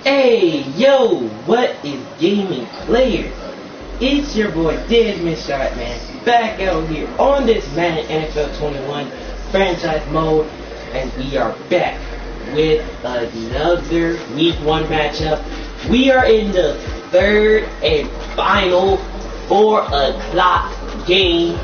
Hey, yo, what is gaming players? It's your boy Desmond Shotman back out here on this Madden NFL 21 franchise mode, and we are back with another Week 1 matchup. We are in the third and final 4 o'clock game,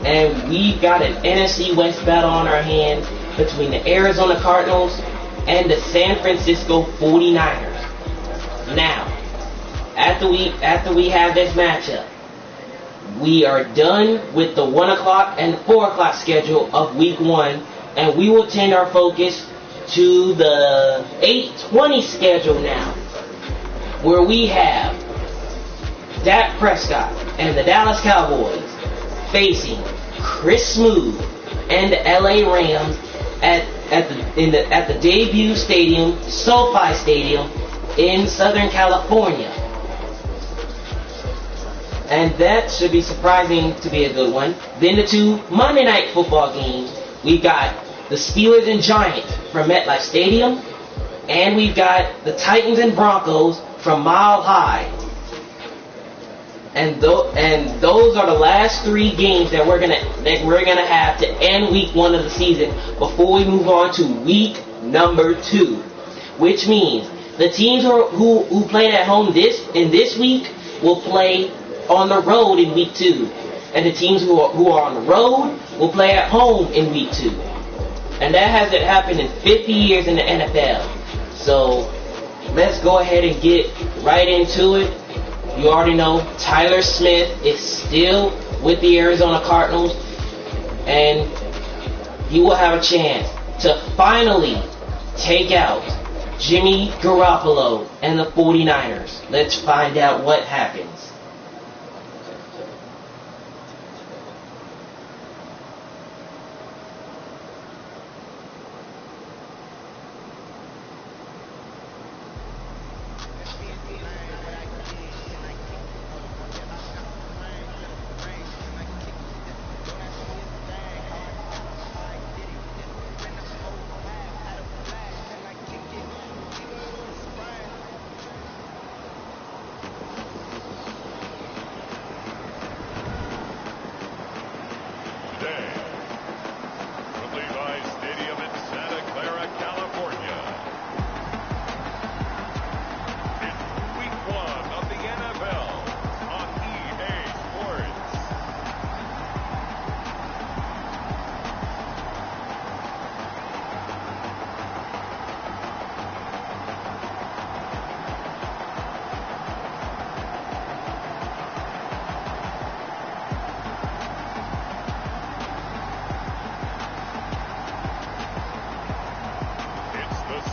and we've got an NFC West battle on our hands between the Arizona Cardinals and the San Francisco 49ers. Now, after we have this matchup, we are done with the 1 o'clock and 4 o'clock schedule of Week 1, and we will turn our focus to the 8:20 schedule now, where we have Dak Prescott and the Dallas Cowboys facing Chris Smoove and the LA Rams at the debut stadium, SoFi Stadium in Southern California. And that should be surprising to be a good one. Then the two Monday Night Football games. We've got the Steelers and Giants from MetLife Stadium, and we've got the Titans and Broncos from Mile High. And those are the last 3 games that we're gonna have to end Week 1 of the season before we move on to Week number 2, which means the teams who played at home this week will play on the road in Week 2, and the teams who are on the road will play at home in Week 2, and that hasn't happened in 50 years in the NFL. So let's go ahead and get right into it. You already know Tyler Smith is still with the Arizona Cardinals, and he will have a chance to finally take out Jimmy Garoppolo and the 49ers. Let's find out what happens.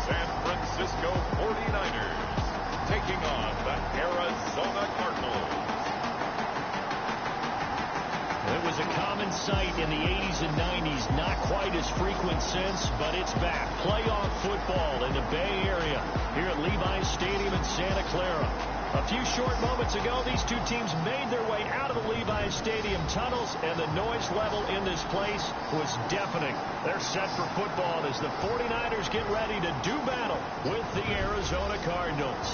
San Francisco 49ers taking on the Arizona Cardinals. It was a common sight in the 80s and 90s, not quite as frequent since, but it's back. Playoff football in the Bay Area here at Levi's Stadium in Santa Clara. A few short moments ago, these two teams made their way out of the Levi's Stadium tunnels, and the noise level in this place was deafening. They're set for football as the 49ers get ready to do battle with the Arizona Cardinals.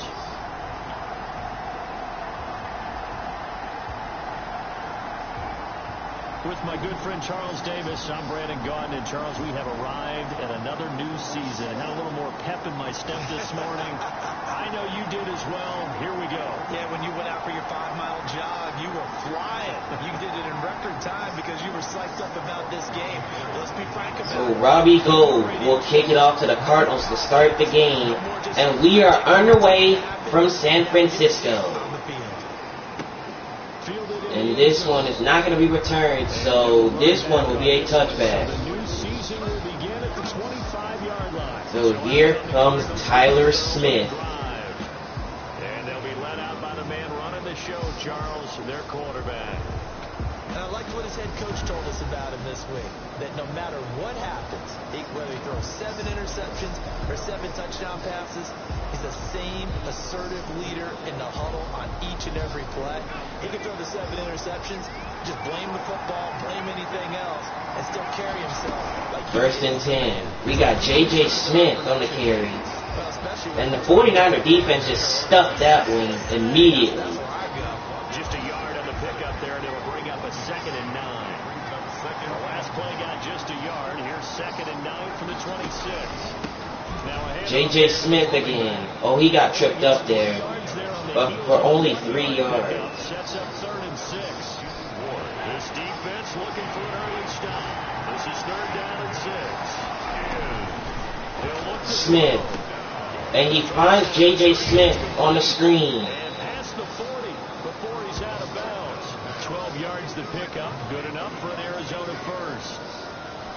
With my good friend Charles Davis, I'm Brandon Gaudin, and Charles, we have arrived at another new season. Had a little more pep in my step this morning. I know you did as well. Here we go. Yeah, when you went out for your 5-mile jog, you were flying. You did it in record time because you were psyched up about this game. Let's be frank about it. So Robbie Gould will kick it off to the Cardinals to start the game, and we are underway from San Francisco. And this one is not going to be returned, so this one will be a touchback. So here comes Tyler Smith. And they'll be led out by the man running the show, Charles, their quarterback. I like what his head coach told us about him this week, that no matter what happens, whether he throws 7 interceptions or 7 touchdown passes, he's the same assertive leader in the huddle on each and every play. He can throw the 7 interceptions, just blame the football, blame anything else, and still carry himself like First and 10. We got J.J. Smith on the carry. Well, And the 49er defense just stuffed that one immediately. Just a yard on the pickup there, and it'll bring up a 2nd and 9. The last play got just a yard. Here's 2nd and 9 from the 26. Now J.J. Smith again. Oh, he got tripped up there. But for only 3 yards. Sets up 3rd and 6. This defense looking for an early stop. This is 3rd down and 6. Smith. And he finds J.J. Smith on the screen. And past the 40 before he's out of bounds. 12 yards to pick up. Good enough for an Arizona first.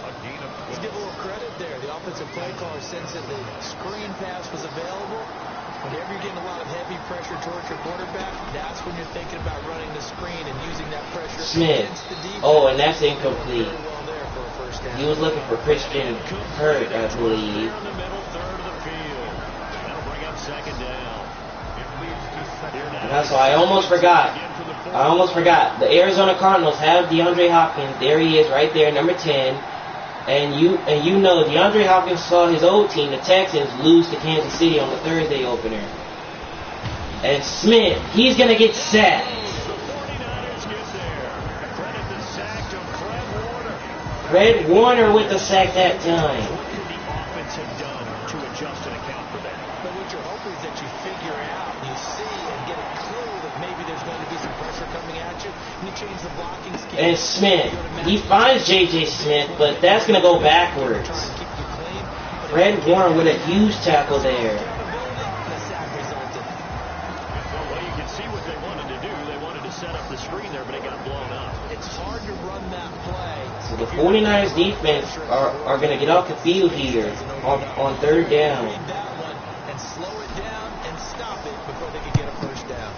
Let's give a little credit there. The offensive play caller sense that the screen pass was available. Whenever you're getting a lot of heavy pressure towards your quarterback, that's when you're thinking about running the screen and using that pressure Smith. against the defense. Oh, and that's incomplete. Very well there for a first down. He was looking for Christian Hurt, I believe. In the middle third of the field. That'll bring up 2nd down. That's why I almost forgot. The Arizona Cardinals have DeAndre Hopkins. There he is right there, number 10. And you know DeAndre Hopkins saw his old team, the Texans, lose to Kansas City on the Thursday opener. And Smith, he's going to get sacked. Fred Warner with the sack that time. What could the offense have done to adjust and account for that? But what you're hoping is that you figure out, you see, and get a clue that maybe there's going to be some pressure coming at you, and you change the blocking scheme. And Smith, he finds J.J. Smith, but that's going to go backwards. Fred Warner with a huge tackle there. Well, you can see what they wanted to do. They wanted to set up the screen there, but it got blown up. It's hard to run that play. So the 49ers defense are going to get off the field here on 3rd down. That one and slow it down and stop it before they can get a first down.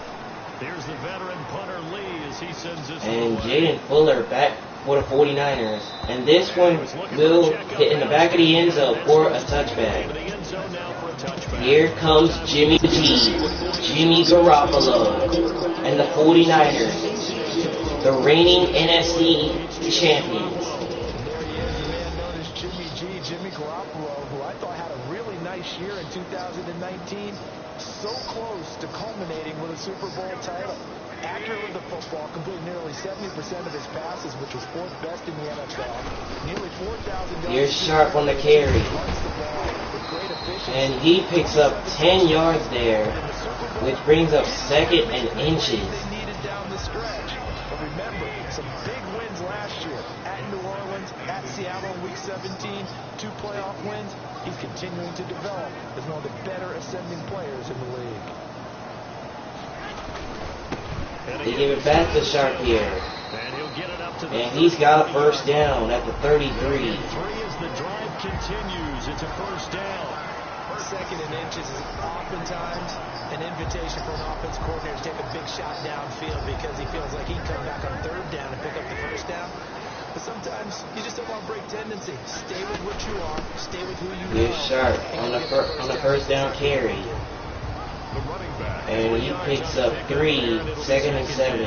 There's the veteran punter Lee as he sends this And one away. Jaden Fuller back for the 49ers. And this one will hit in the back of the end zone for a touchback. The end zone now for a touchback. Here comes Jimmy G, Jimmy Garoppolo, and the 49ers, the reigning NFC champions. There he is, the man known as Jimmy G, Jimmy Garoppolo, who I thought had a really nice year in 2019. So close to culminating with a Super Bowl title. Accurate with the football, completed nearly 70% of his passes, which was 4th best in the NFL. Nearly 4,000 yards. Here's Sharp on the carry. And he picks up 10 yards there, which brings up 2nd and inches. They needed down the stretch. But remember, some big wins last year. At New Orleans, at Seattle in Week 17, 2 playoff wins. He's continuing to develop as one of the better ascending players in the league. They give it back to Sharp here. And he'll get it up to the And he's got a first down at the 33. 3 as the drive continues. It's a first down. 2nd and inches is oftentimes an invitation for an offense coordinator to take a big shot downfield because he feels like he can come back on 3rd down and pick up the first down. But sometimes you just don't want to break tendency. Stay with what you are. Stay with who you know. Here's Sharp on the first down carry. And he picks up 3, 2nd and 7.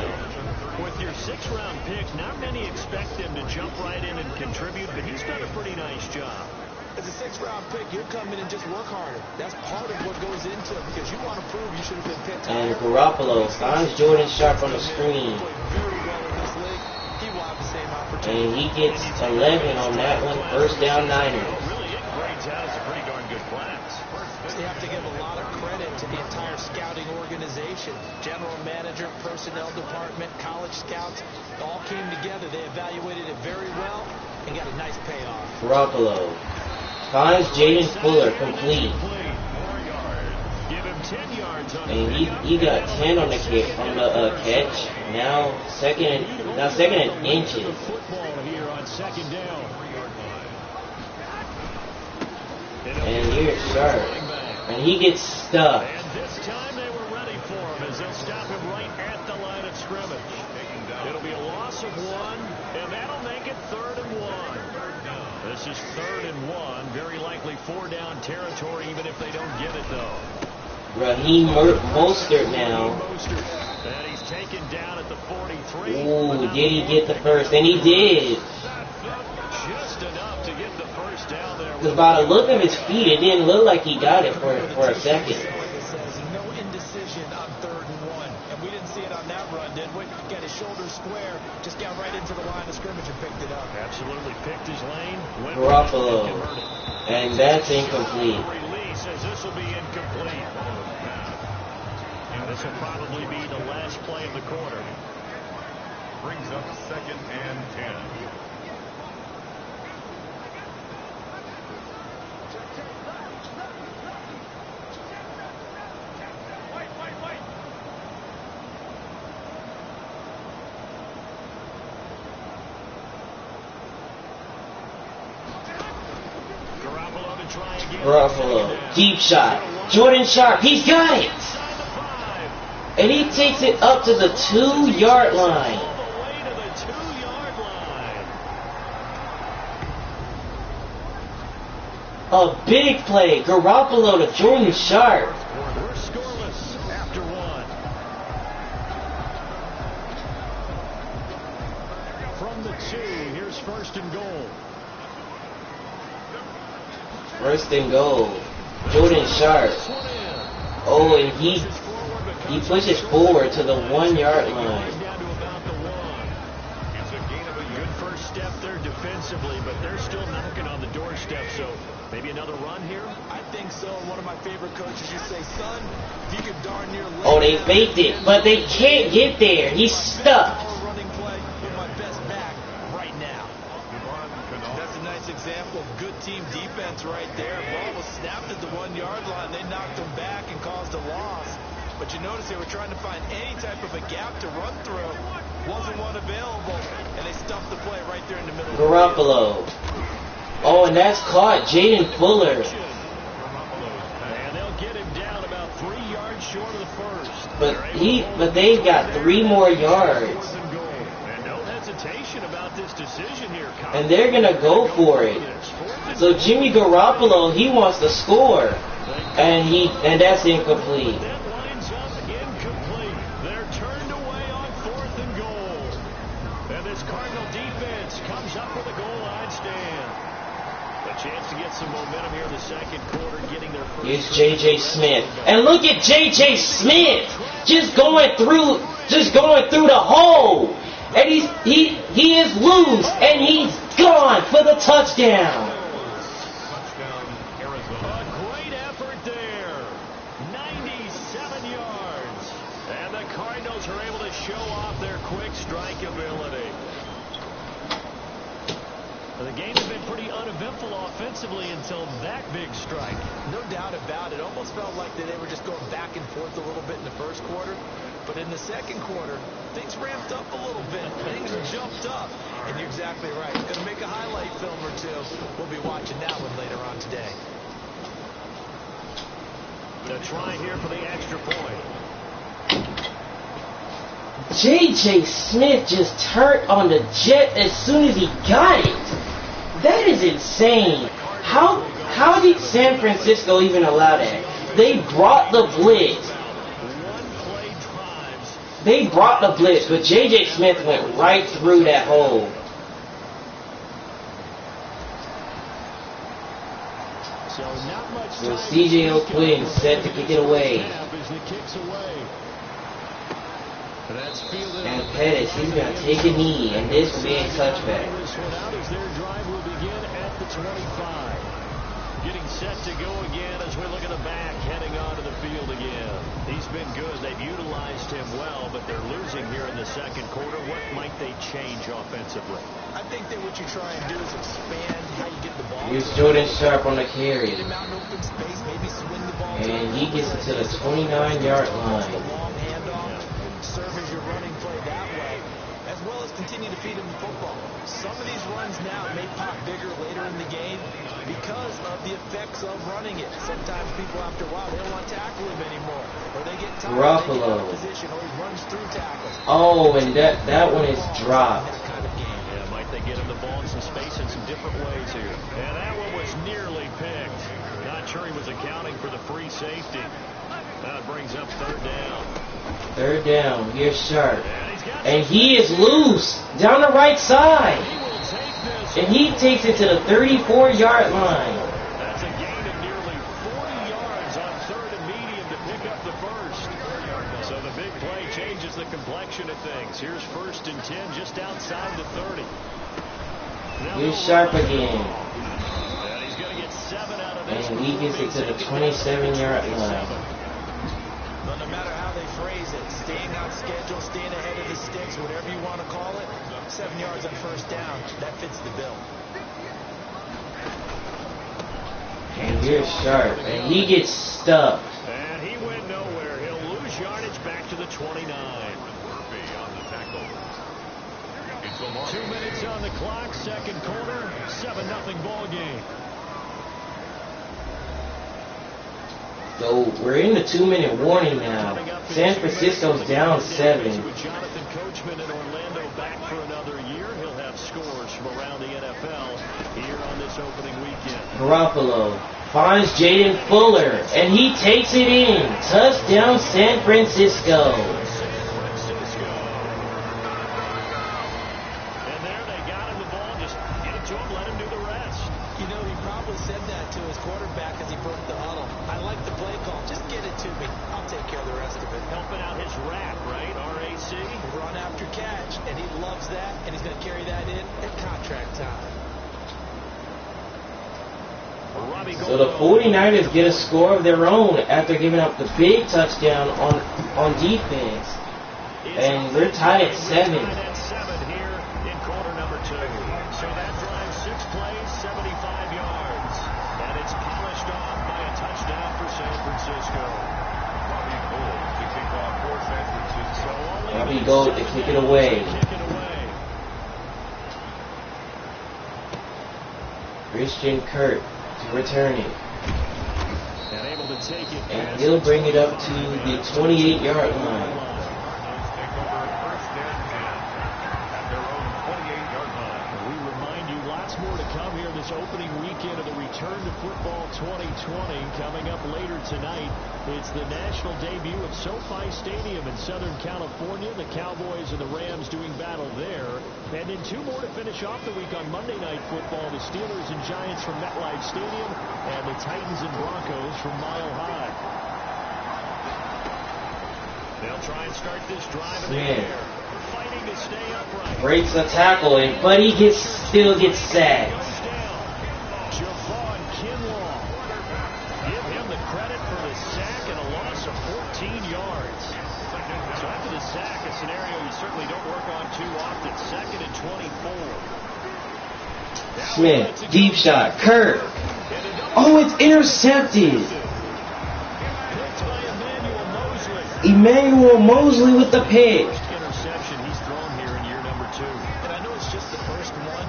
With your 6th-round pick, not many expect him to jump right in and contribute, but he's done a pretty nice job. As a 6th-round pick, you'll come in and just work harder. That's part of what goes into it because you want to prove you should have been picked higher. And Garoppolo finds Jordan Sharp on the screen. Very well in this league. He will have the same opportunity. And he gets 11 on that one. First down Niners. Really, it grades out as a pretty darn good class. They have to give a lot of credit to the entire scouting organization. General manager, personnel department, college scouts, all came together. They evaluated it very well and got a nice payoff. Garoppolo finds Jaden Fuller complete. Give him 10 yards on And he got 10 on the catch. Now second and inches. football here on 2nd down. And here's Sharp. And he gets stuck. And this time they were ready for him as they'll stop him right at the line of scrimmage. It'll be a loss of 1, and that'll make it 3rd and 1. This is 3rd and 1. Very likely 4-down territory, even if they don't get it, though. Raheem Mostert now. And he's taken down at the 43. Ooh, did he get the first? And he did. Just enough to get the first down there Because by the look of his feet, it didn't look like he got it for a second. No indecision on 3rd and 1. And we didn't see it on that run, did we? Got his shoulder square, just got right into the line of scrimmage and picked it up. Absolutely picked his lane. Garoppolo. And that's incomplete. Release as this will be incomplete. And this will probably be the last play of the quarter. Brings up 2nd and 10. Garoppolo, deep shot. Jordan Sharp, he's got it! And he takes it up to the 2-yard line. A big play. Garoppolo to Jordan Sharp. We're scoreless after 1. From the 2, here's 1st and goal. 1st and goal. Jordan Sharp. Oh, and he pushes forward to the 1-yard line. It's a gain of a good first step there defensively, but they're still knocking on the doorstep, so maybe another run here? I think so. One of my favorite coaches used to say, son, if you could darn near Oh, they faked it, but they can't get there. He's stuck. Running play with my best back right now. That's a nice example of good team defense right there. Ball was snapped at the 1-yard line. They knocked him back and caused a loss. But you notice they were trying to find any type of a gap to run through. Wasn't one available, and they stuffed the play right there in the middle. Garoppolo. Oh, and that's caught. Jaden Fuller. And they'll get him down about 3 yards short of the first. But they've got 3 more yards. And no hesitation about this decision here. And they're gonna go for it. So Jimmy Garoppolo, he wants to score. And that's incomplete. That lines up incomplete. They're turned away on 4th and goal. And this Cardinal defense comes up with a goal line stand. A chance to get some momentum here in the second quarter, getting their first. Here's J.J. Smith. And look at J.J. Smith just going through the hole. And he is loose and he's gone for the touchdown. A great effort there. 97 yards. And the Cardinals are able to show off their quick strike ability. The game has been pretty uneventful offensively until that big strike. No doubt about it. Almost felt like they were just going back and forth a little bit in the first quarter. But in the second quarter, things ramped up a little bit. Things jumped up. And you're exactly right. Going to make a highlight film or two. We'll be watching that one later on today. They'll try here for the extra point. J.J. Smith just turned on the jet as soon as he got it. That is insane. How did San Francisco even allow that? They brought the blitz. They brought the blitz, but J.J. Smith went right through that hole. So C.J. O'Quinn set to kick it away. And Pettis, he's going to take a knee, and this will be a touchback. Their drive will begin at the 25. Getting set to go again as we look at the back, heading onto the field again. He's been good. They've utilized him well, but they're losing here in the second quarter. What might they change offensively? I think that what you try and do is expand how you get the ball. Here's Jordan Sharp on the carry. Get him out in open space, maybe swing the ball. And he gets it to the 29-yard line. Long handoff, serve as your running play that way, as well as continue to feed him the football. Some of these runs now may pop bigger later in the game because of the effects of running it. Sometimes people, after a while, they don't want to tackle him anymore, or they get tired. Garoppolo. Position, or he runs through tackles. Oh, and that one is dropped. That kind of game. Yeah, might they get him the ball in some space in some different ways here? And that one was nearly picked. Not sure he was accounting for the free safety. That brings up 3rd down. 3rd down. Here's Sharp. And he is loose down the right side. And he takes it to the 34-yard line. pick up the first. So the big play changes the complexion of things. Here's 1st and 10 just outside the 30. Here's Sharp again. And he's going to get 7 out of this. And he gets it to the 27-yard line. But no matter how they phrase it, staying on schedule, staying ahead of the sticks, whatever you want to call it, 7 yards on 1st down, that fits the bill. And here's Sharp, and he gets stuck. And he went nowhere. He'll lose yardage back to the 29. Murphy on the tackle. 2 minutes on the clock, 2nd quarter, 7-0 ball game. So we're in the 2-minute warning now. San Francisco's down 7. With Jonathan Coachman in Orlando back for another year, he'll have scores from around the NFL here on this opening weekend. Garoppolo finds Jaden Fuller, and he takes it in. Touchdown, San Francisco. And there they got him the ball. Just get it to him, let him do the rest. You know, he probably said that to his quarterback as he broke the huddle. I like the play call. Just get it to me. I'll take care of the rest of it. Helping out his rap, right? RAC. Run after catch, and he loves that, and he's going to carry that in at contract time. So the 49ers get a score of their own after giving up the big touchdown on defense. And we're tied at 7. Tied at 7 here in quarter number 2. So that drives 6 plays, 75 yards. And it's polished off by a touchdown for San Francisco. Robbie Gould to kick off for San Francisco. Robbie Gould to kick it away. Christian Kirk to return it. And able to take it. And he'll bring it up to the 28-yard line. Take over 1st and 10 at their own 28-yard line. We remind you lots more to come here this opening weekend of the Return to Football 2020 coming up later tonight. It's the national debut of SoFi Stadium in Southern California. The Cowboys and the Rams doing battle there. And then 2 more to finish off the week on Monday Night Football. The Steelers and Giants from MetLife Stadium and the Titans and Broncos from Mile High. They'll try and start this drive in the air. Fighting to stay upright. Breaks the tackle, but he still gets sacked. Javon Kinlaw. Give him the credit for the sack and a loss of 14 yards. So after the sack, a scenario you certainly don't work on too often. 2nd and 24. Smith, deep shot, Kirk. Oh, it's intercepted. Emmanuel Mosley with the pick. Interception he's thrown here in year number 2. And I know it's just the first one,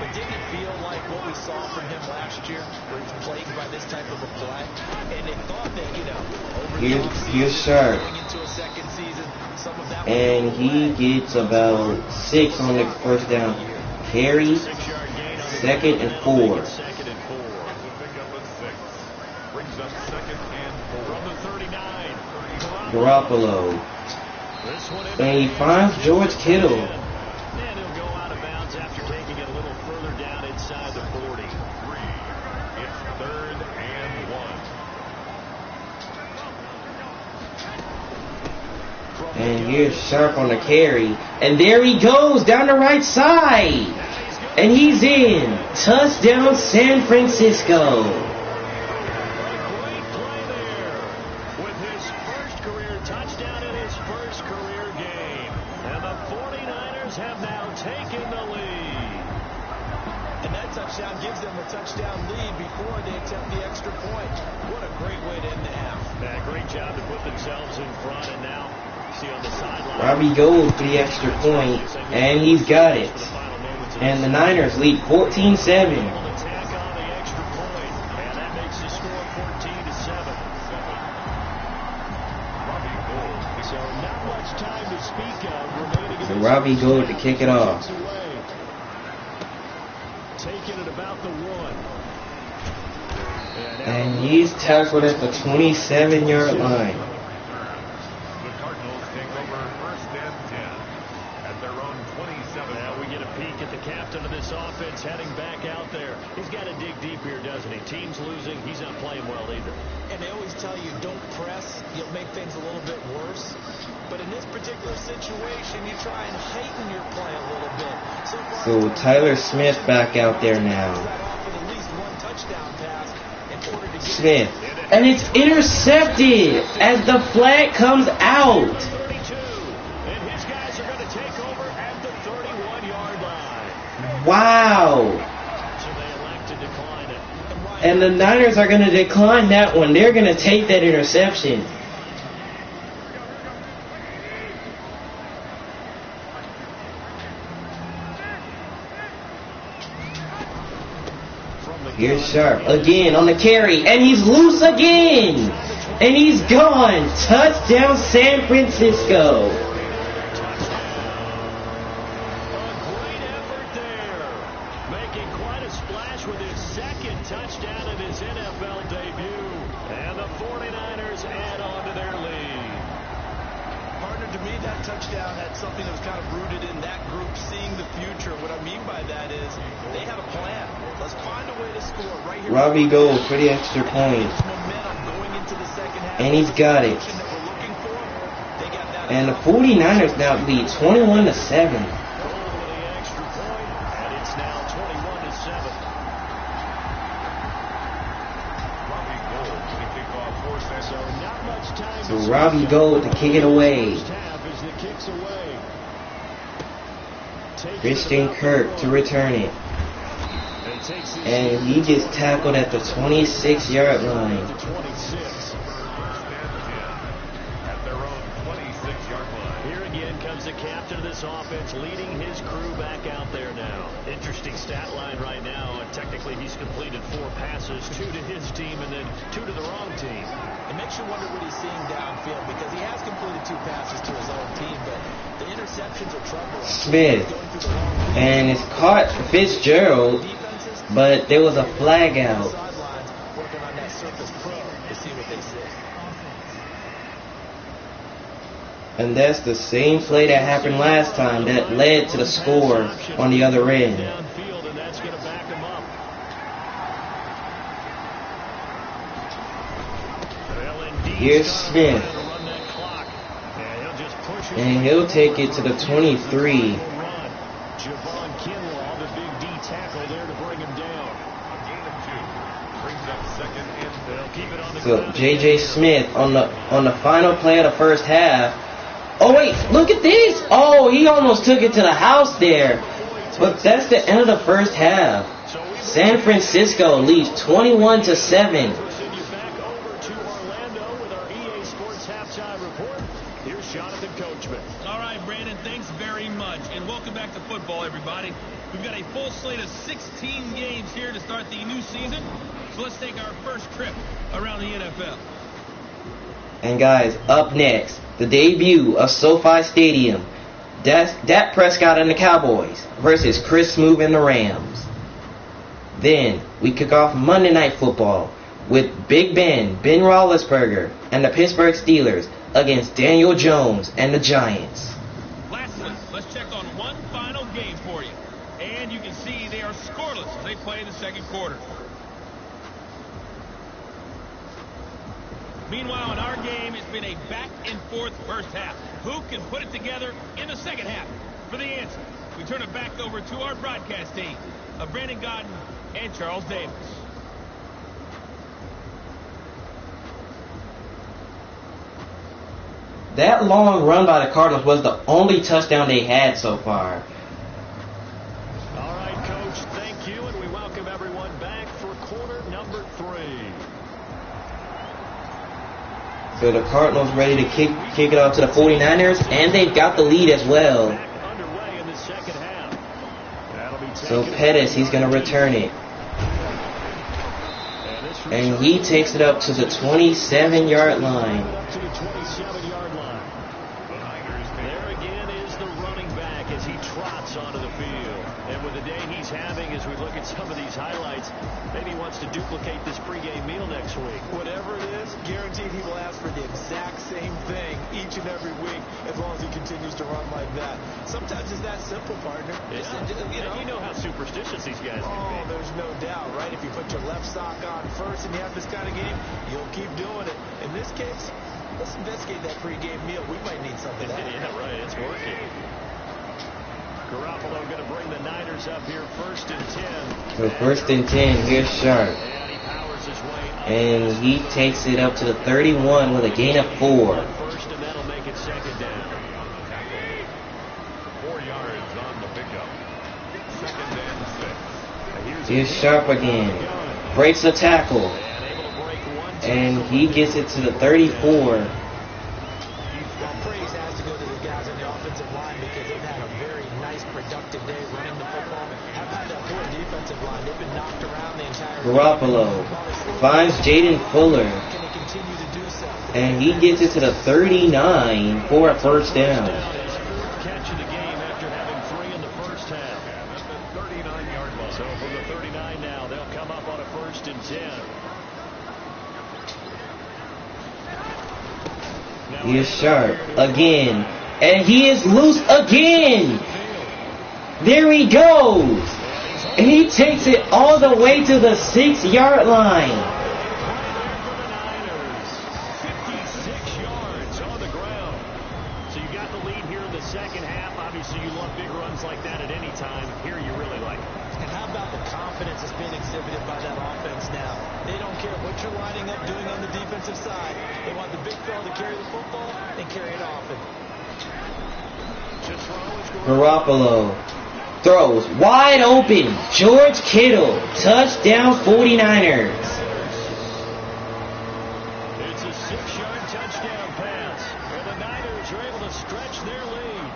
but didn't it feel like what we saw from him last year, where he's plagued by this type of a play? And they thought that, you know, over the Here's Sharp. going into a second season, some of that. And he gets about 6 on the 1st down carry. 2nd and 4. 2nd and 4. To pick up a 6. Brings up 2nd and 4. From the 39. Garoppolo. And he finds George Kittle. And he'll go out of bounds after taking it a little further down inside the 40. It's 3rd and 1. And here's Sharp on the carry. And there he goes down the right side. And he's in. Touchdown, San Francisco. Gives them a touchdown lead before they attempt the extra point. What a great way to end the half. Great job to put themselves in front, and now see on the sideline. Robbie Gould for the extra point, and he's got it. And the Niners lead 14-7. Attack on the extra point, and that makes the score 14-7. Robbie Gould. So not much time to speak of remaining. So Robbie Gould to kick it off. Taking it about the 1. And he's tackled at the 27-yard line. The Cardinals take over 1st and 10 at their own 27. Now we get a peek at the captain of this offense heading back out there. He's got to dig deep here, doesn't he? Team's losing. He's not playing well either. And they always tell you don't press you'll make things a little bit worse. But in this particular situation, you try and heighten your play a little bit. So Tyler Smith back out there now. Smith. And it's intercepted as the flag comes out. And his guys are going to take over at the 31-yard line. Wow. So they elect to decline it. And the Niners are going to decline that one. They're going to take that interception. Here's Sharp again on the carry, and he's loose again, and he's gone. Touchdown, San Francisco. A great effort there, making quite a splash with his second touchdown in his NFL debut, and the 49ers add on to their lead. Partner, to me, that touchdown had something that was kind of rooted in that group seeing the future. What I mean by that is they had a plan. Let's find a way to score right here. Robbie Gould for the extra point. And he's got it. And the 49ers now lead 21-7. The extra point, and it's now 21-7. Robbie Gould to kick off for San So not much time. So Robbie Gould to kick it away. First half as the kicks away. Christian Kirk to return it. And he gets tackled at the 26-yard line. At their own 26-yard line. Here again comes the captain of this offense, leading his crew back out there now. Interesting stat line right now. And technically, he's completed 4 passes, 2 to his team, and then 2 to the wrong team. It makes you wonder what he's seeing downfield because he has completed 2 passes to his own team, but the interceptions are troubling. Smith. And it's caught Fitzgerald. But there was a flag out. And that's the same play that happened last time that led to the score on the other end. Here's Smith. And he'll take it to the 23. So J.J. Smith on the final play of the first half. Oh wait, look at this! Oh, he almost took it to the house there. But that's the end of the first half. San Francisco leads 21-7. All right, Brandon, thanks very much, and welcome back to football, everybody. We've got a full slate of 16 games here to start the new season, so let's take our first trip around the NFL. And guys, up next, the debut of SoFi Stadium. Dak Prescott and the Cowboys versus Chris Smoove and the Rams. Then, we kick off Monday Night Football with Big Ben Roethlisberger, and the Pittsburgh Steelers against Daniel Jones and the Giants. Lastly, let's check on one final game for you. And you can see they are scoreless as they play in the second quarter. Meanwhile, in our game, it's been a back-and-forth first half. Who can put it together in the second half? For the answer, we turn it back over to our broadcast team of Brandon Godden and Charles Davis. That long run by the Cardinals was the only touchdown they had so far. All right, Coach, thank you, and we welcome everyone back for quarter number 3. So the Cardinals ready to kick it off to the 49ers, and they've got the lead as well. Underway in the second half. So Pettis, he's going to return it. And he takes it up to the 27-yard line. There again is the running back as he trots onto the field. And with the day he's having, as we look at some of these highlights, maybe he wants to duplicate this pregame meal next week. Whatever it is, guaranteed he will ask for the exact same thing each and every week as long as he continues to run like that. Sometimes it's that simple, partner. Yeah. You know how superstitious these guys can be. Oh, there's no doubt, right? If you put your left sock on first and you have this kind of game, you'll keep doing it. In this case, Let's investigate that pregame meal. We might need something. Yeah, right. It's working. Garoppolo going to bring the Niners up here 1st and 10. So 1st and 10. Here's Sharp. And he powers his way up. And he takes it up to the 31 with a gain of 4. First, and that'll make it 2nd down. 4 yards on the pickup. 2nd and 6. Here's Sharp again. Breaks the tackle. And he gets it to the 34. Well, praise has to go to the guys on the offensive line because they've had a very nice, productive day running the football. How about that poor defensive line? They've been knocked around the entire game. Garoppolo finds Jaden Fuller. Can he continue to do so? And he gets it to the 39 for a 1st down. Catch of the game after having 3 in the first half. And at the 39-yard line. So from the 39 now, they'll come up on a 1st and 10. Here's Sharp again. And he is loose again. There he goes. And he takes it all the way to the 6-yard line. 56 yards on the ground. So you got the lead here in the second half. Obviously, you love big runs like that at any time. Here you really like it. And how about the confidence that's being exhibited by that offense now? They don't care what you're lining up doing on the defensive side. They want the big fella to carry the football and carry it often. Garoppolo throws wide open. George Kittle. Touchdown 49ers. It's a 6-yard touchdown pass. And the Niners are able to stretch their lead.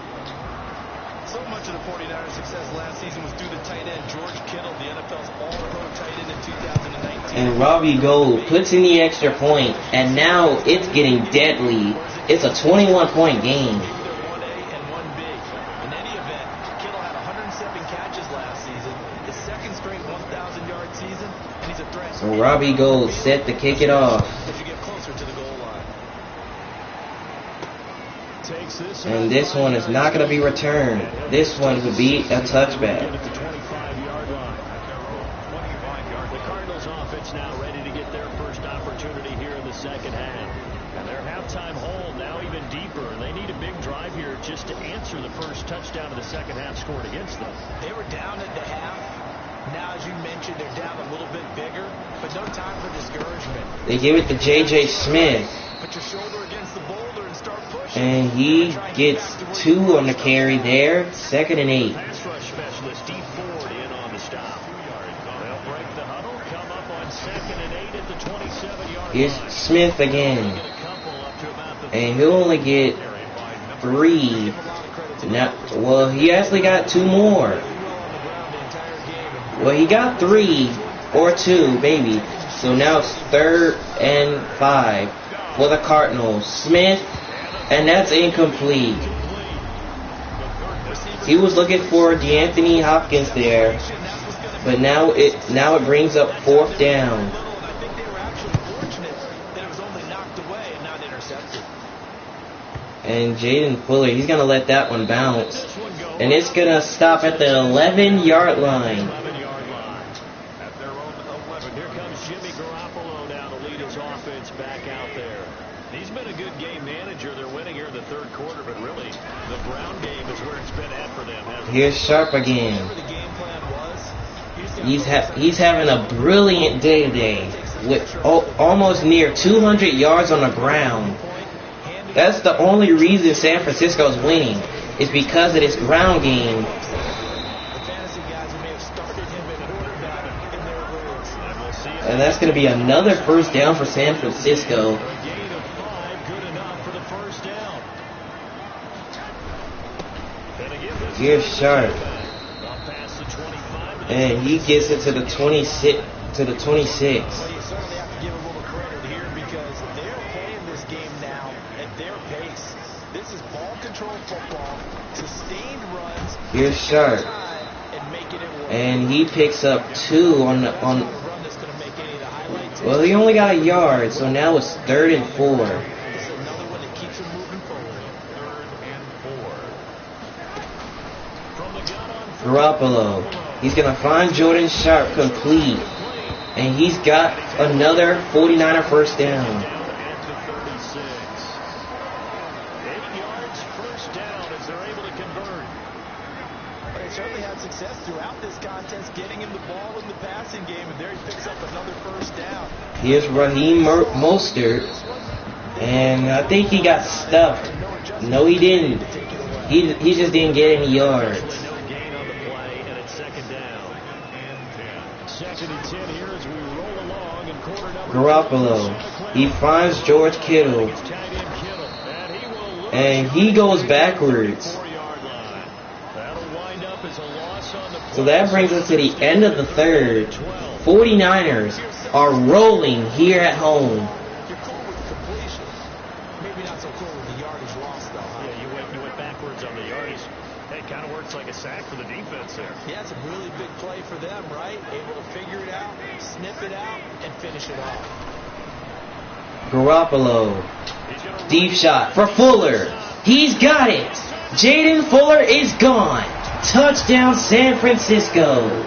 So much of the 49ers' success last season was due to tight end George Kittle, the NFL's all-pro tight end in 2019. And Robbie Gould puts in the extra point, and now it's getting deadly. It's a 21-point game. Either 1A and 1B. In any event, Kittle had 107 catches last season, his 2nd straight 1,000-yard season, and he's a threat. So Robbie Gould set to kick it off. As you get closer to the goal line. And this one is not going to be returned. This one would be a touchback. At the 25-yard line. The Cardinals offense now ready to get their first opportunity here in the second half. And their halftime hole now even deeper. And they need a big drive here just to answer the first touchdown of the second half scored against them. They were down at the half. Now, as you mentioned, they're down a little bit bigger, but no time for discouragement. They give it to J.J. Smith. Put your shoulder against the boulder and start pushing. And he gets 2 on the carry there. 2nd and 8. Pass rush specialist Steve Ford in on the stop. They'll break the huddle, come up on 2nd and 8 at the 27-yard Here's line. Smith again. And he'll only get 3. Now, well, he actually got 2 more. Well, he got 3 or 2, maybe. So now it's 3rd and 5 for the Cardinals. Smith, and that's incomplete. He was looking for DeAnthony Hopkins there, but now it brings up 4th down. I think they were actually fortunate that it was only knocked away and not intercepted. And Jaden Fuller, he's going to let that one bounce. And it's going to stop at the 11-yard line. At their own 11. Here comes Jimmy Garoppolo now to lead his offense back out there. He's been a good game manager. They're winning here in the 3rd quarter, but really the ground game is where it's been at for them. Here's Sharp again. Whatever the game plan was, He's having a brilliant day today with almost near 200 yards on the ground. That's the only reason San Francisco is winning, is because of this ground game. the fantasy guys who may have started him at quarterback in their roles. And that's going to be another 1st down for San Francisco. Gain of 5, good enough for the 1st down. Here's Sharp. Up past the 25. And he gets it to the 26. To the 26. Well, you certainly have to give a little credit here because they're playing this game now at their pace. This is ball control football, sustained runs. Here's Sharp. And making it work. And he picks up 2 on Run that's going to make any of the highlights. well, he only got a yard, so now it's 3rd and 4. This is another one that keeps him moving forward. 3rd and 4. Garoppolo. He's going to find Jordan Sharp complete. And he's got another 49er 1st down. At the 36. 8 yards, first down as they're able to convert. They certainly had success throughout this contest, getting him the ball in the passing game, and there he picks up another first down. Here's Raheem Mostert, and I think he got stuffed. No, he didn't. He just didn't get any yards. No gain on the play, and it's second down. Second and 10 here as we roll along, and quarter number Garoppolo, he finds George Kittle, and he goes backwards. So that brings us to the end of the third. 49ers are rolling here at home. You're cool with the completion. Maybe not so cool with the yardage lost, though. Huh? Yeah, you went backwards on the yardage. It kind of works like a sack for the defense there. Yeah, it's a really big play for them, right? Able to figure it out, snip it out, and finish it off. Garoppolo, deep shot for Fuller. He's got it. Jaden Fuller is gone. Touchdown, San Francisco. 3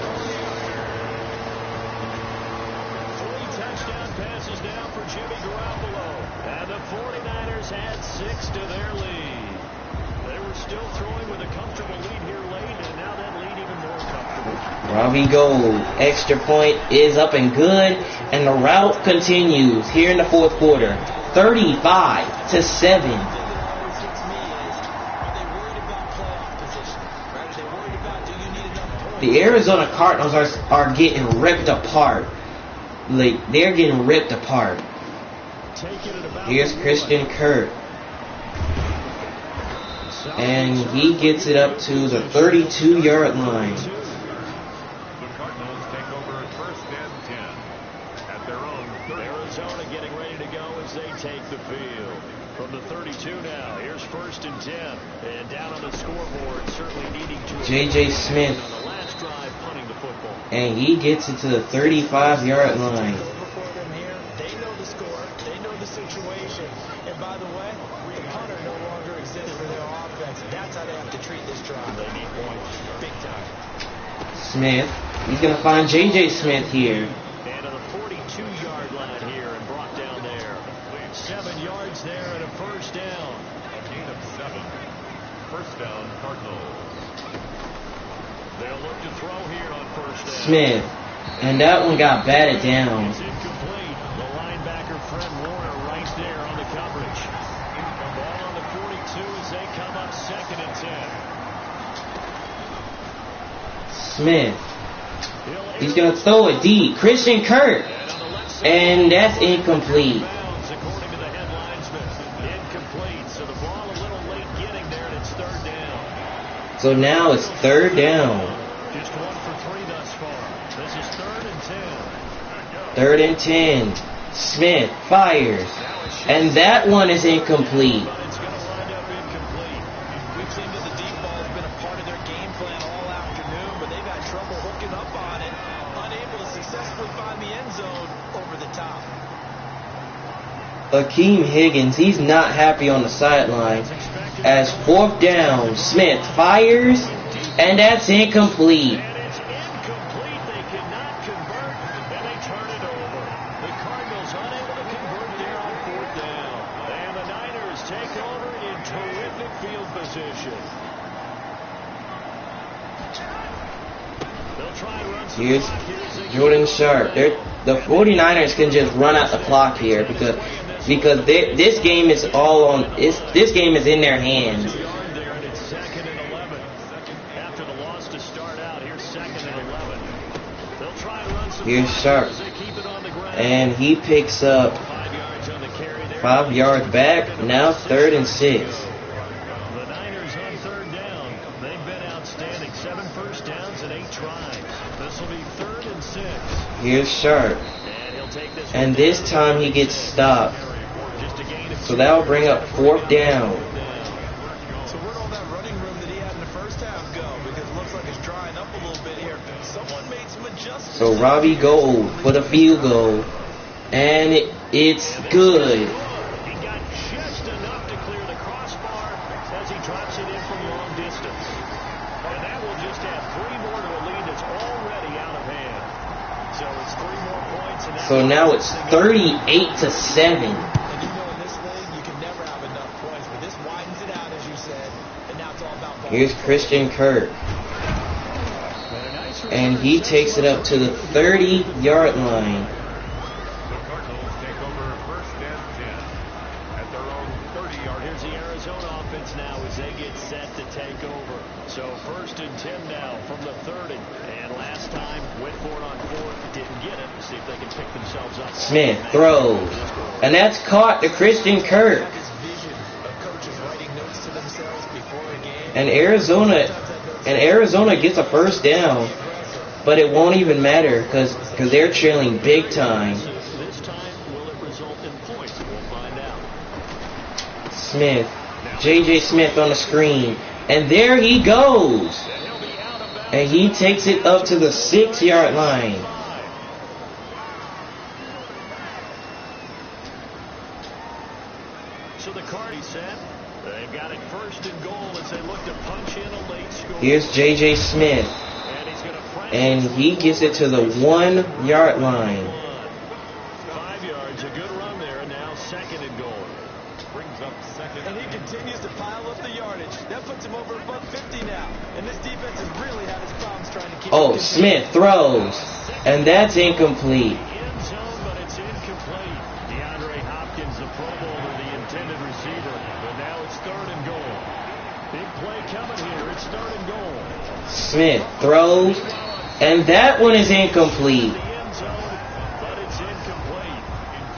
touchdown passes now for Jimmy Garoppolo. And the 49ers had 6 to their lead. They were still throwing with a comfortable lead here late, and now that lead even more comfortable. Robbie Gould, extra point is up and good, and the route continues here in the fourth quarter. 35-7. The Arizona Cardinals are getting ripped apart. Like, they're getting ripped apart. Here's Christian Kirk. And he gets it up to the 32-yard line. The Cardinals take over first and 10 at their own 30. Arizona getting ready to go as they take the field. From the 32 now, here's first and 10. And down on the scoreboard, certainly needing to... J.J. Smith. Drive punting the football. And he gets it to the 35-yard line. They know the score. They know the situation. And by the way, the punter no longer exists for their offense. That's how they have to treat this drive. They need points big time. Smith. He's going to find J.J. Smith here. And on the 42-yard line here and brought down there. 7 yards there and a first down. A gain of 7. First down, Cardinals. They'll look to throw here on first down. Smith. And that one got batted down. It's incomplete. The linebacker, Fred Warner, right there on the coverage. Ball on the 42 as they come up second and 10. Smith. He's going to throw it deep. Christian Kirk. And that's incomplete. According to the headlinesman, incomplete. So the ball a little late getting there, and it's third down. So now it's third down. Just 1 for 3 thus far. This is third and 10. Third and 10. Smith fires. And that one is incomplete. But it's going to wind up incomplete. We've seen that the deep ball has been a part of their game plan all afternoon, but they've had trouble hooking up on it. Unable to successfully find the end zone over the top. Akeem Higgins, he's not happy on the sideline. As fourth down, Smith fires, and that's incomplete. And it's incomplete. They cannot convert, and they turn it over. The Cardinals unable to convert there on fourth down. And the Niners take over in terrific field position. They'll try and run some Here's clock here as they Jordan Sharp. The 49ers can just run out the clock here because this game is all on. This game is in their hands. there, and it's second and 11. After the loss to start out, here's second and 11. They'll try and run some Here's clock Sharp, as they keep it on the ground. and he picks up 5 yards on the carry there. 5 yards back. Now third and 6. The Niners on third down. They've been outstanding. 7 first downs and 8 tries. This will be third and 6. Here's Sharp, And he'll take this and this time he gets stopped. just a gain of So that will bring up fourth down. So where'd all that running room that he had in the first half go? Because it looks like it's drying up a little bit here. Someone made some adjustments. So Robbie Gould for the field goal, and it's good. He got just enough to clear the crossbar as he drops it in from long distance. And that will just add 3 more to a lead that's already out of hand. So it's 3 more points. And So now it's 38-7. And you know in this league, you can head, and now it's all about ball. Here's Christian Kirk. And he takes it up to the 30-yard line. The Cardinals take over first and 10 at their own 30-yard. Here's the Arizona offense now as they get set to take over. So first and 10 now from the 30. And last time went for it on fourth, didn't get it. See if they can pick themselves up. Smith throws, and that's caught to Christian Kirk. And Arizona gets a first down, but it won't even matter because they're trailing big time. This time, will it result in points? We'll find out. Smith, J.J. Smith on the screen, and there he goes. And he takes it up to the 6-yard line. So the Cardinals set. They've got it first and goal as they look to punch in a late score. Here's J.J. Smith. And he gets it to the 1-yard line. 5 yards, a good run there, and now second and goal. Brings up second. And he continues to pile up the yardage. That puts him over above 50 now. And this defense has really had his problems trying to keep Oh, Smith throws. And that's incomplete. End zone, but it's incomplete. DeAndre Hopkins, the Pro Bowler, the intended receiver. But now it's third and goal. Big play coming here. It's third and goal. Smith throws. And that one is incomplete. The end zone, but it's incomplete.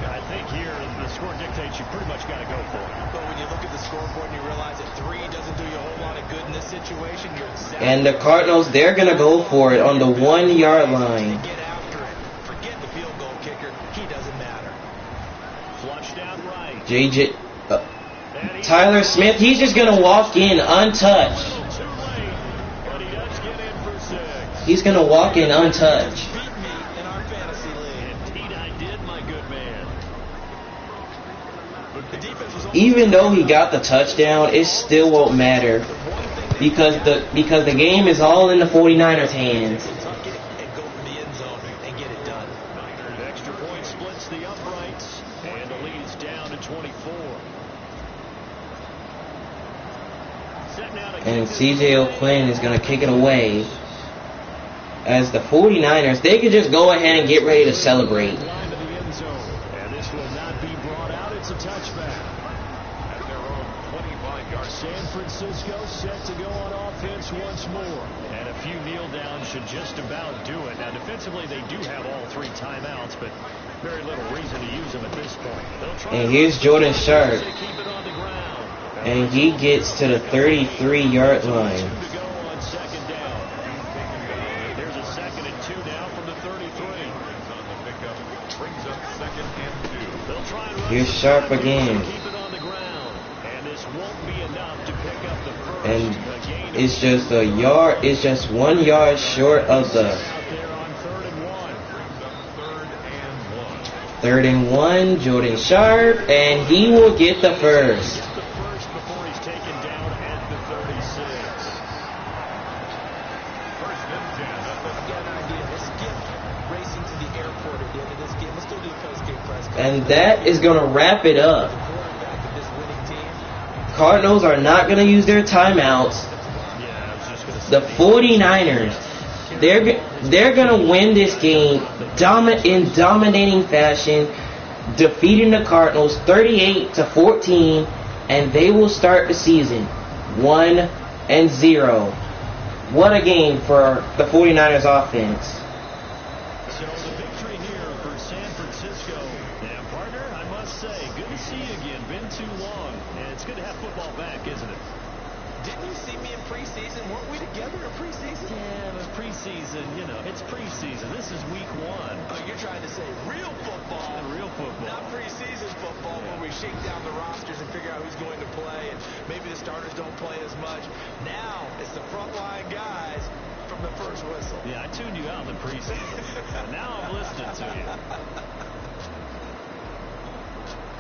I think here the score dictates you pretty much got to go for it. But when you look at the scoreboard and you realize that 3 doesn't do you a whole lot of good in this situation, you're exactly. And the Cardinals, they're going to go for it on the 1-yard line. Get after it. Forget the field goal kicker. He doesn't matter. Flushed out right. J.J. Tyler Smith, he's just going to walk in untouched. Too late, but he does get in for 6. He's going to walk in untouched. Beat me in our fantasy league. Indeed I did, my good man. The defense was Even though he got the touchdown, it still won't matter because the game is all in the 49ers' hands. tuck it and go for the end zone and get it done. The extra point splits the uprights, and the lead is down to 24. Set now to And kick C.J. O'Quinn is going to kick it away. As the 49ers, they could just go ahead and get ready to celebrate. line to the end zone, and this will not be brought out. It's a touchback. At their own 25-yard. San Francisco set to go on offense once more. And a few kneel downs should just about do it. Now, defensively, they do have all 3 timeouts, but very little reason to use them at this point. They'll try And here's Jordan Sharp. to keep it on the ground. And he gets to the 33-yard line. 2 to go on second down. There's a second and 2 now from the 33. On the pickup. Brings up second and 2. They'll try and run Here's some Sharp numbers to again. keep it on the ground. And this won't be enough to pick up the first. And A gain of it's just a yard. It's just 1 yard short of the out there on third and 1. Brings up third and 1. Jordan Sharp, and he will get the first. Gets the first before he's taken down at the 36. First and 10 at the I've got an idea. Let's skip racing to the airport at the end of this game. Let's still do a post-game press conference. And that is going to wrap it up. The quarterback of this winning team. Cardinals are not going to use their timeouts. Yeah, I was just going to say. The 49ers, they're going to win this game in dominating fashion, defeating the Cardinals 38-14, and they will start the season 1-0. What a game for the 49ers offense. So the victory here for San Francisco. Now, partner, I must say, good to see you again. Been too long. And it's good to have football back, isn't it? Didn't you see me in preseason? Weren't we together in preseason? Yeah, but preseason, it's preseason. This is week 1. Oh, you're trying to say real football. Real football. Not preseason football where we shake down the rosters and figure out who's going to play, and maybe the starters don't play as much. Now it's the frontline guys from the first whistle. Yeah, I tuned you out in the preseason. Now I'm listening to you.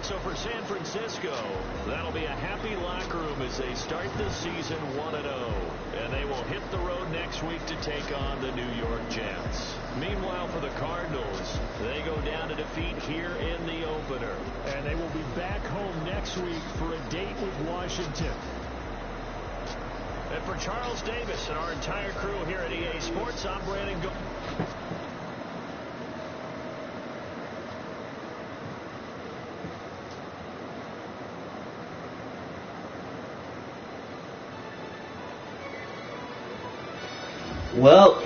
So for San Francisco, that'll be a happy locker room as they start the season 1-0. And they will hit the road next week to take on the New York Jets. Meanwhile, for the Cardinals, they go down to defeat here in the opener. And they will be back home next week for a date with Washington. And for Charles Davis and our entire crew here at EA Sports, I'm Brandon Go. Well,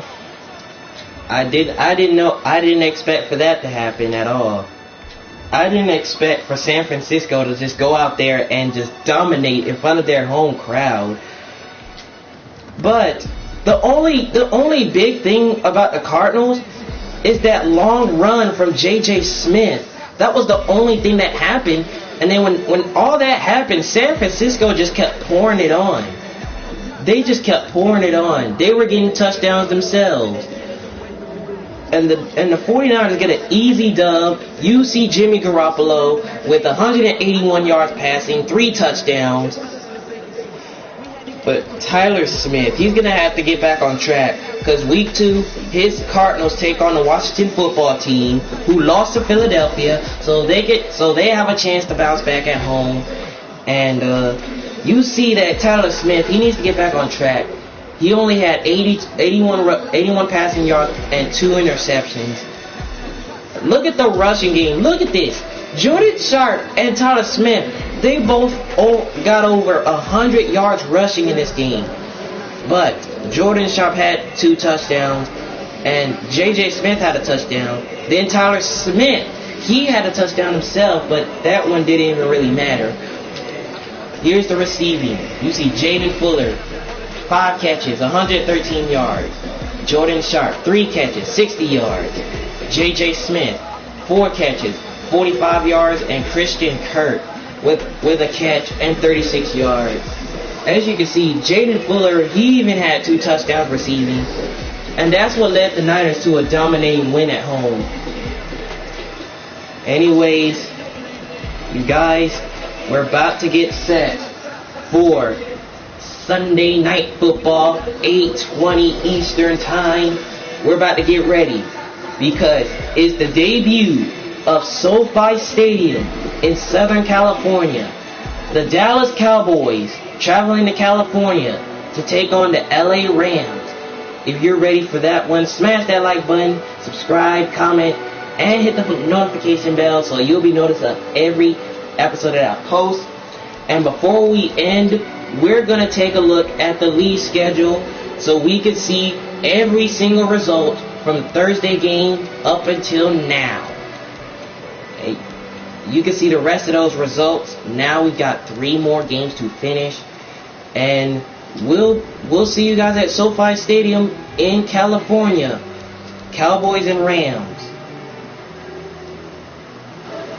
I didn't expect for that to happen at all. I didn't expect for San Francisco to just go out there and just dominate in front of their home crowd. But the only big thing about the Cardinals is that long run from J.J. Smith. That was the only thing that happened. And then when all that happened, San Francisco just kept pouring it on. They just kept pouring it on. They were getting touchdowns themselves. And the 49ers get an easy dub. You see Jimmy Garoppolo with 181 yards passing, 3 touchdowns. But Tyler Smith, he's going to have to get back on track. Because week 2, his Cardinals take on the Washington football team, who lost to Philadelphia. So they have a chance to bounce back at home. And you see that Tyler Smith, he needs to get back on track. He only had 81 passing yards and 2 interceptions. Look at the rushing game. Look at this. Jordan Sharp and Tyler Smith, they both got over 100 yards rushing in this game. But Jordan Sharp had 2 touchdowns, and J.J. Smith had a touchdown. Then Tyler Smith, he had a touchdown himself, but that one didn't even really matter. Here's the receiving. You see Jaden Fuller, 5 catches, 113 yards. Jordan Sharp, 3 catches, 60 yards. J.J. Smith, 4 catches, 45 yards. And Christian Kirk with a catch and 36 yards. As you can see, Jaden Fuller, he even had 2 touchdowns receiving. And that's what led the Niners to a dominating win at home. Anyways, you guys, we're about to get set for Sunday Night Football, 8:20 Eastern Time. We're about to get ready because it's the debut of SoFi Stadium in Southern California. The Dallas Cowboys traveling to California to take on the LA Rams. If you're ready for that one, smash that like button, subscribe, comment, and hit the notification bell so you'll be noticed of every episode that I post. And before we end, we're going to take a look at the league schedule so we can see every single result from Thursday game up until now. You can see the rest of those results. Now we've got 3 more games to finish. And we'll see you guys at SoFi Stadium in California. Cowboys and Rams.